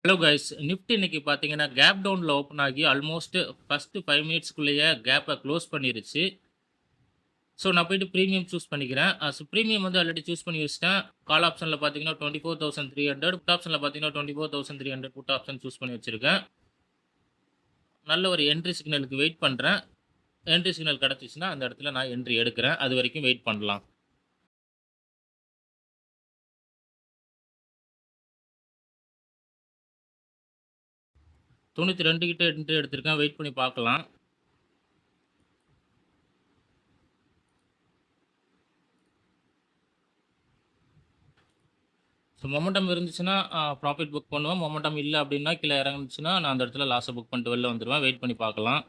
Hello guys. Nifty இன்னைக்கு பார்த்தீங்கன்னா, gap டவுன்ல ஓப்பன் ஆகி ஆல்மோஸ்ட் ஃபர்ஸ்ட் 5 மினிட்ஸ்க்குள்ளேயே கேப்ப குளோஸ் பண்ணிருச்சு. ஸோ நான் போயிட்டு பிரீமியம் சூஸ் பண்ணிக்கிறேன். பிரீமியம் வந்து ஆல்ரெடி சூஸ் பண்ணி வச்சுட்டேன். கால் ஆப்ஷன்ல பார்த்தீங்கன்னா 24,300, புட் ஆப்ஷன்ல பார்த்தீங்கன்னா 24,300 புட் ஆப்ஷன் சூஸ் பண்ணி வச்சிருக்கேன். நல்ல ஒரு என்ட்ரி சிக்னலுக்கு வெயிட் பண்றேன். என்ட்ரி சிக்னல் கிடைச்சுச்சுன்னா, அந்த இடத்துல நான் என்ட்ரி எடுக்கிறேன். அதுவரைக்கும் வெயிட் பண்ணலாம். 92 கிட்ட என்ட்ரி எடுத்திருக்கேன். வெயிட் பண்ணி பார்க்கலாம். ஸோ மொமெண்டம் இருந்துச்சுன்னா, ப்ராஃபிட் புக் பண்ணுவேன். மொமெண்டம் இல்ல அப்டின்னா, கீழ இறங்குனுச்சுன்னா, நான் அந்த இடத்துல லாஸ புக் பண்ணிட்டு வெளில வந்துருவேன். வெயிட் பண்ணி பார்க்கலாம்.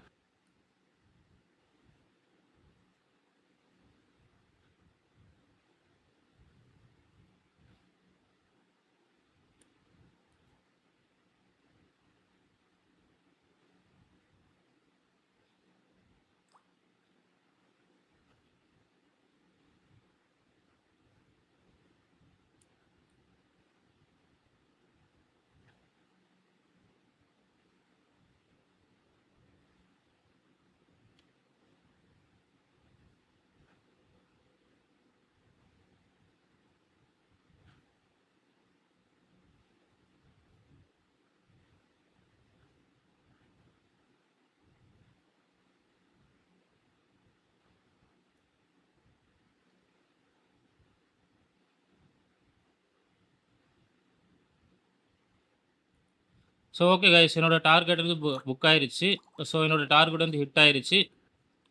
ஸோ ஓகே கைஸ், என்னோட டார்கெட் வந்து புக் ஆயிருச்சு. ஸோ என்னோட டார்கெட் வந்து ஹிட் ஆயிருச்சு.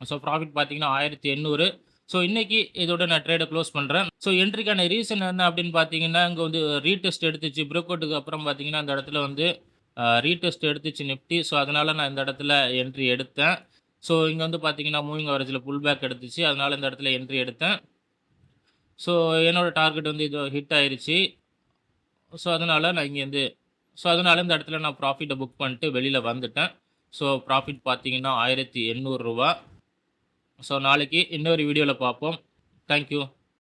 ஸோ ப்ராஃபிட் பார்த்தீங்கன்னா 1800. ஸோ இன்னைக்கு இதோட நான் ட்ரேட க்ளோஸ் பண்றேன். ஸோ என்ட்ரிக்கான ரீசன் என்ன அப்படின்னு பார்த்தீங்கன்னா, இங்க வந்து ரீடெஸ்ட் எடுத்துச்சு. பிரேக் அவுட்டுக்கு அப்புறம் பார்த்தீங்கன்னா, அந்த இடத்துல வந்து ரீடெஸ்ட் எடுத்துச்சு நிஃப்டி. ஸோ அதனால நான் இந்த இடத்துல என்ட்ரி எடுத்தேன். ஸோ இங்க வந்து பார்த்தீங்கன்னா, மூவிங் அவரேஜ்ல புல் பேக் எடுத்துச்சு. அதனால இந்த இடத்துல என்ட்ரி எடுத்தேன். ஸோ என்னோட டார்கெட் வந்து இது ஹிட் ஆயிருச்சு. ஸோ அதனால நான் இங்கேருந்து அதனால இந்த இடத்துல நான் ப்ராஃபிட்ட புக் பண்ணிட்டு வெளியில வந்துட்டேன். ஸோ ப்ராஃபிட் பார்த்தீங்கன்னா ரூ. 1800. ஸோ நாளைக்கு இன்னொரு வீடியோல பார்ப்போம். Thank you.